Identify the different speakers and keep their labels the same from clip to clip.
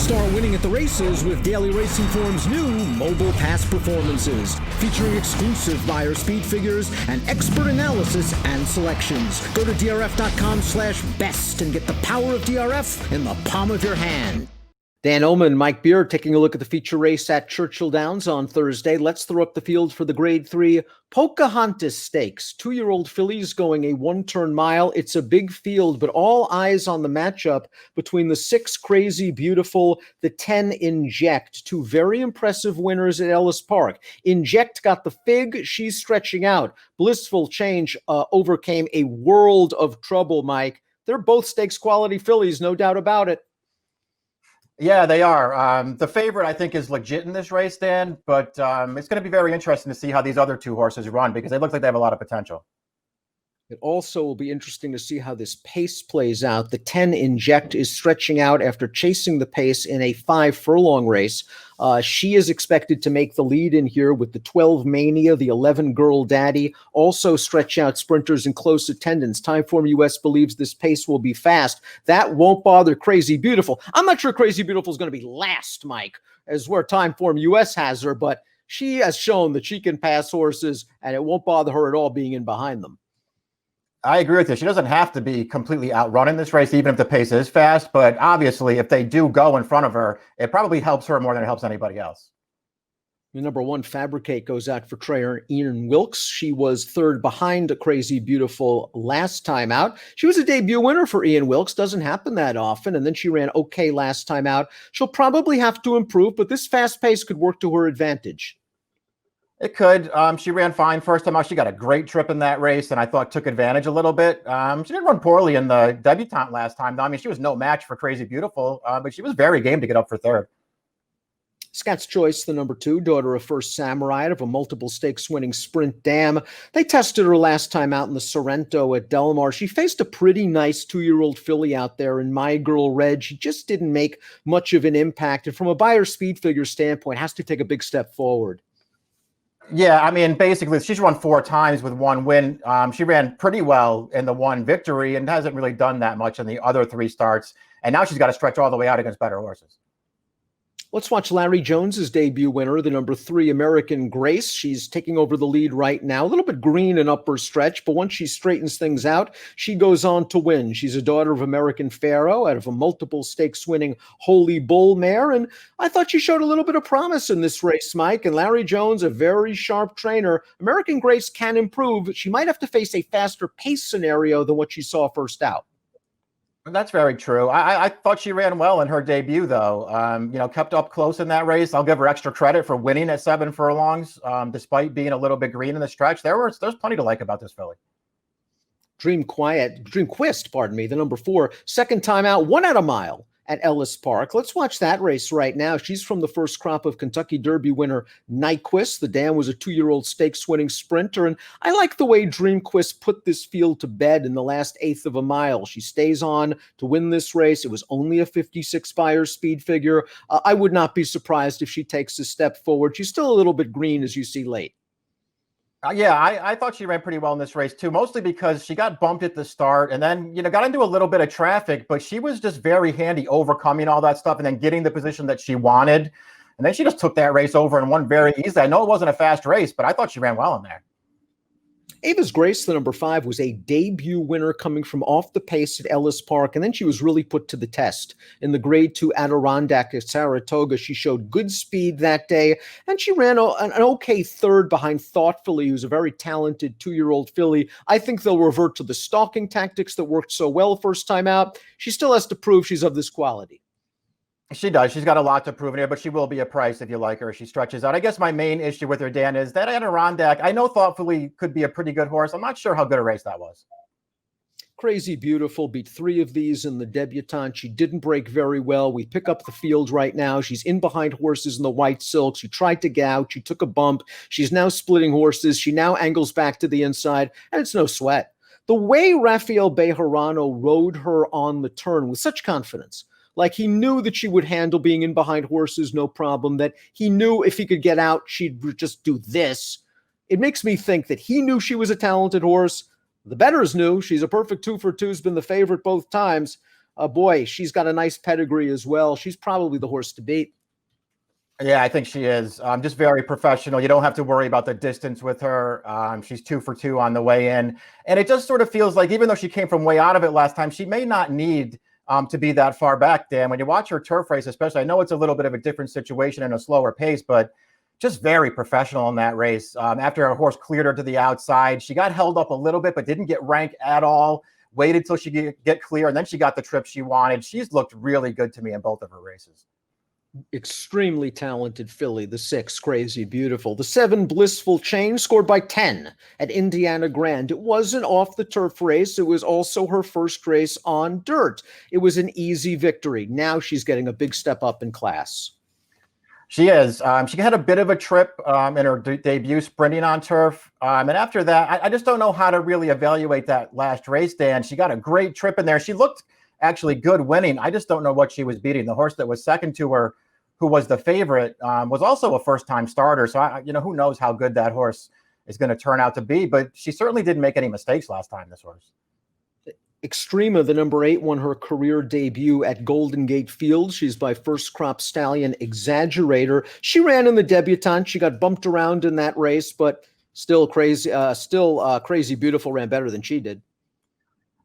Speaker 1: Start winning at the races with Daily Racing Form's new Mobile Pass performances, featuring exclusive buyer speed figures and expert analysis and selections. Go to drf.com/best and get the power of DRF in the palm of your hand. Dan Illman, Mike Beard taking a look at the feature race at Churchill Downs on Thursday. Let's throw up the field for the Grade 3 Pocahontas Stakes. 2-year-old fillies going a one-turn mile. It's a big field, but all eyes on the matchup between the 6 Crazy Beautiful, the 10 Inject. 2 very impressive winners at Ellis Park. Inject got the fig. She's stretching out. Blissful Change overcame a world of trouble, Mike. They're both stakes quality fillies, no doubt about it.
Speaker 2: Yeah, they are. The favorite, I think, is legit in this race, Dan, but it's going to be very interesting to see how these other 2 horses run because they look like they have a lot of potential.
Speaker 1: It also will be interesting to see how this pace plays out. The 10 Inject is stretching out after chasing the pace in a 5-furlong race. She is expected to make the lead in here with the 12 Mania, the 11 Girl Daddy, also stretch out sprinters in close attendance. Timeform US believes this pace will be fast. That won't bother Crazy Beautiful. I'm not sure Crazy Beautiful is going to be last, Mike, as where Timeform US has her, but she has shown that she can pass horses, and it won't bother her at all being in behind them.
Speaker 2: I agree with you. She doesn't have to be completely outrun in this race, even if the pace is fast. But obviously, if they do go in front of her, it probably helps her more than it helps anybody else.
Speaker 1: The number 1 Fabricate goes out for trainer Ian Wilkes. She was 3rd behind Crazy Beautiful last time out. She was a debut winner for Ian Wilkes. Doesn't happen that often. And then she ran okay last time out. She'll probably have to improve, but this fast pace could work to her advantage.
Speaker 2: It could. She ran fine first time out. She got a great trip in that race, and I thought took advantage a little bit. She didn't run poorly in the debutante last time, though. I mean, she was no match for Crazy Beautiful, but she was very game to get up for 3rd.
Speaker 1: Scott's Choice, the number 2, daughter of First Samurai, out of a multiple stakes winning Sprint Dam. They tested her last time out in the Sorrento at Del Mar. She faced a pretty nice 2-year-old filly out there in My Girl Red. She just didn't make much of an impact. And from a buyer speed figure standpoint, has to take a big step forward.
Speaker 2: Yeah, I mean, basically, she's run 4 times with 1 win. She ran pretty well in the 1 victory and hasn't really done that much in the other 3 starts. And now she's got to stretch all the way out against better horses.
Speaker 1: Let's watch Larry Jones's debut winner, the number 3 American Grace. She's taking over the lead right now. A little bit green in upper stretch, but once she straightens things out, she goes on to win. She's a daughter of American Pharaoh out of a multiple stakes winning Holy Bull mare. And I thought she showed a little bit of promise in this race, Mike. And Larry Jones, a very sharp trainer. American Grace can improve. She might have to face a faster pace scenario than what she saw first out.
Speaker 2: That's very true. I thought she ran well in her debut, though. Kept up close in that race. I'll give her extra credit for winning at 7 furlongs, despite being a little bit green in the stretch. There's plenty to like about this filly.
Speaker 1: Dream Quest, the number 4, second time out, 1 out a mile at Ellis Park. Let's watch that race right now. She's from the first crop of Kentucky Derby winner Nyquist. The dam was a 2-year-old stakes winning sprinter, and I like the way Dreamquist put this field to bed in the last 1/8 of a mile. She stays on to win this race. It was only a 56 buyer speed figure. I would not be surprised if she takes a step forward. She's still a little bit green, as you see late.
Speaker 2: I thought she ran pretty well in this race, too, mostly because she got bumped at the start and then, got into a little bit of traffic, but she was just very handy overcoming all that stuff and then getting the position that she wanted. And then she just took that race over and won very easily. I know it wasn't a fast race, but I thought she ran well in there.
Speaker 1: Ava's Grace, the number 5, was a debut winner coming from off the pace at Ellis Park, and then she was really put to the test. In the Grade 2 Adirondack at Saratoga, she showed good speed that day, and she ran an okay 3rd behind Thoughtfully, who's a very talented 2-year-old filly. I think they'll revert to the stalking tactics that worked so well first time out. She still has to prove she's of this quality.
Speaker 2: She does. She's got a lot to prove in here, but she will be a price if you like her. She stretches out. I guess my main issue with her, Dan, is that Adirondack, I know Thoughtfully could be a pretty good horse. I'm not sure how good a race that was.
Speaker 1: Crazy Beautiful beat 3 of these in the debutante. She didn't break very well. We pick up the field right now. She's in behind horses in the white silk. She tried to gout. She took a bump. She's now splitting horses. She now angles back to the inside, and it's no sweat. The way Rafael Bejarano rode her on the turn with such confidence, like he knew that she would handle being in behind horses, no problem, that he knew if he could get out, she'd just do this. It makes me think that he knew she was a talented horse. The bettors knew. She's a perfect 2 for 2, has been the favorite both times. boy, she's got a nice pedigree as well. She's probably the horse to beat.
Speaker 2: Yeah, I think she is. Just very professional. You don't have to worry about the distance with her. She's 2 for 2 on the way in. And it just sort of feels like, even though she came from way out of it last time, she may not need to be that far back, Dan. When you watch her turf race, especially, I know it's a little bit of a different situation and a slower pace, but just very professional in that race. After her horse cleared her to the outside, she got held up a little bit, but didn't get rank at all. Waited till she get clear, and then she got the trip she wanted. She's looked really good to me in both of her races.
Speaker 1: Extremely talented filly, the 6, Crazy Beautiful. The 7, Blissful Chain, scored by 10 at Indiana Grand. It was an off-the-turf race. It was also her first race on dirt. It was an easy victory. Now she's getting a big step up in class.
Speaker 2: She is. She had a bit of a trip in her debut sprinting on turf. And after that, I just don't know how to really evaluate that last race, Dan. She got a great trip in there. She looked actually good winning. I just don't know what she was beating. The horse that was second to her, who was the favorite, was also a first-time starter. So, who knows how good that horse is going to turn out to be. But she certainly didn't make any mistakes last time, this horse.
Speaker 1: Extrema, the number 8, won her career debut at Golden Gate Field. She's by First Crop Stallion Exaggerator. She ran in the debutante. She got bumped around in that race, but still Crazy Beautiful ran better than she did.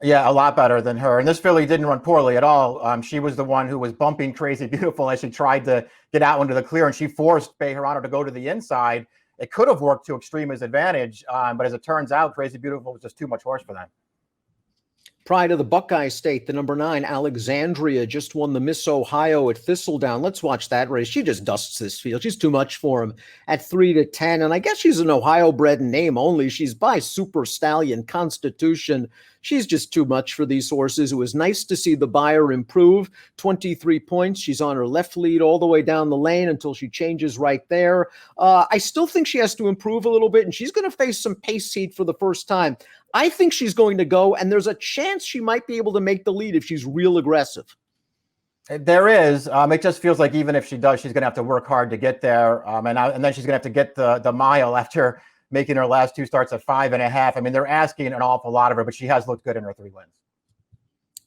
Speaker 2: Yeah, a lot better than her. And this filly didn't run poorly at all. She was the one who was bumping Crazy Beautiful as she tried to get out into the clear, and she forced Bejarano to go to the inside. It could have worked to Extrema's advantage, but as it turns out, Crazy Beautiful was just too much horse for them.
Speaker 1: Pride of the Buckeye State, the number 9, Alexandria, just won the Miss Ohio at Thistledown. Let's watch that race. She just dusts this field. She's too much for him at 3 to 10. And I guess she's an Ohio bred in name only. She's by Super Stallion Constitution. She's just too much for these horses. It was nice to see the buyer improve. 23 points. She's on her left lead all the way down the lane until she changes right there. I still think she has to improve a little bit, and she's going to face some pace heat for the first time. I think she's going to go, and there's a chance she might be able to make the lead if she's real aggressive.
Speaker 2: There is. It just feels like even if she does, she's going to have to work hard to get there. And then she's going to have to get the mile after making her last 2 starts at 5.5. I mean, they're asking an awful lot of her, but she has looked good in her 3 wins.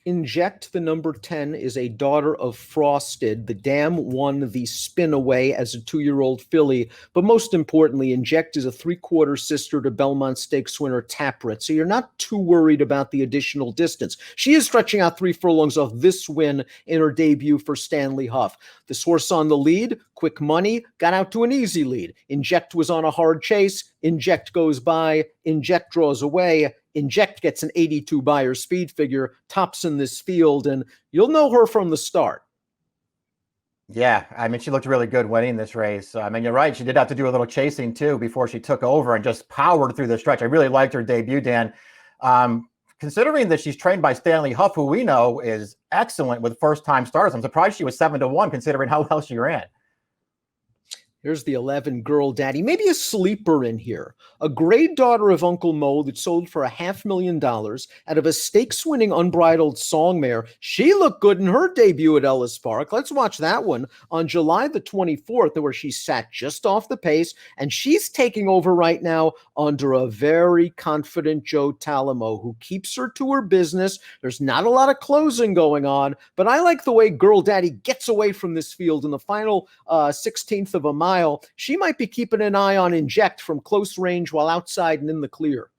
Speaker 1: Inject, the number 10, is a daughter of Frosted. The dam won the spin away as a 2-year-old filly. But most importantly, Inject is a 3/4 sister to Belmont Stakes winner Taprit. So you're not too worried about the additional distance. She is stretching out 3 furlongs off this win in her debut for Stanley Huff. This horse on the lead, Quick Money, got out to an easy lead. Inject was on a hard chase. Inject goes by. Inject draws away. Inject gets an 82 buyer speed figure, tops in this field, and you'll know her from the start.
Speaker 2: Yeah, I mean, she looked really good winning this race. I mean, you're right. She did have to do a little chasing, too, before she took over and just powered through the stretch. I really liked her debut, Dan. Considering that she's trained by Stanley Huff, who we know is excellent with first-time starters, I'm surprised she was 7 to 1, considering how well she ran.
Speaker 1: Here's the 11, Girl Daddy. Maybe a sleeper in here. A great daughter of Uncle Mo that sold for $500,000 out of a stakes-winning unbridled song mare. She looked good in her debut at Ellis Park. Let's watch that one on July the 24th, where she sat just off the pace, and she's taking over right now under a very confident Joe Talamo, who keeps her to her business. There's not a lot of closing going on, but I like the way Girl Daddy gets away from this field in the final 16th of a mile. She might be keeping an eye on Inject from close range while outside and in the clear.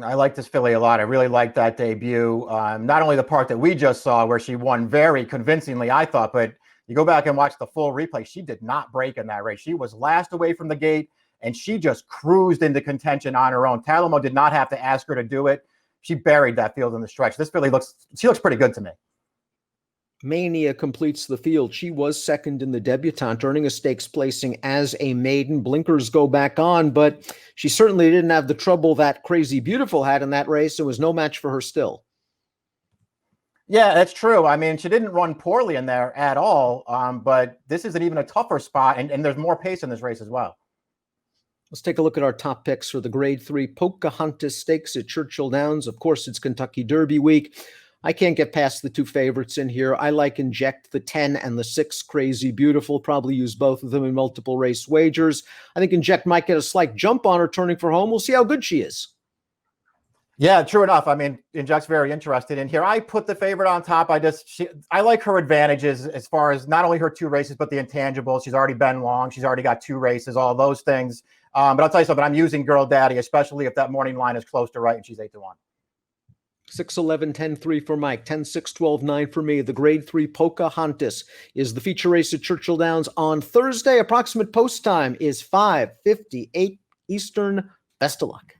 Speaker 2: I like this filly a lot. I really liked that debut. Not only the part that we just saw where she won very convincingly, I thought, but you go back and watch the full replay. She did not break in that race. She was last away from the gate, and she just cruised into contention on her own. Talamo did not have to ask her to do it. She buried that field in the stretch. This filly looks pretty good to me.
Speaker 1: Mania completes the field. She was second in the debutante, earning a stakes placing as a maiden. Blinkers go back on, but she certainly didn't have the trouble that Crazy Beautiful had in that race. It was no match for her still.
Speaker 2: Yeah, that's true. I mean, she didn't run poorly in there at all, but this is an even a tougher spot, and there's more pace in this race as well.
Speaker 1: Let's take a look at our top picks for the Grade 3 Pocahontas Stakes at Churchill Downs. Of course, it's Kentucky Derby week. I can't get past the 2 favorites in here. I like Inject, the 10, and the 6, Crazy Beautiful. Probably use both of them in multiple race wagers. I think Inject might get a slight jump on her turning for home. We'll see how good she is.
Speaker 2: Yeah, true enough. I mean, and Jack's very interested in here. I put the favorite on top. I like her advantages as far as not only her 2 races, but the intangibles. She's already been long. She's already got 2 races, all those things. But I'll tell you something, I'm using Girl Daddy, especially if that morning line is close to right and she's 8-1.
Speaker 1: 6-11, 10-3 for Mike, 10-6, 12-9 for me. The grade 3 Pocahontas is the feature race at Churchill Downs on Thursday. Approximate post time is 5:58 Eastern. Best of luck.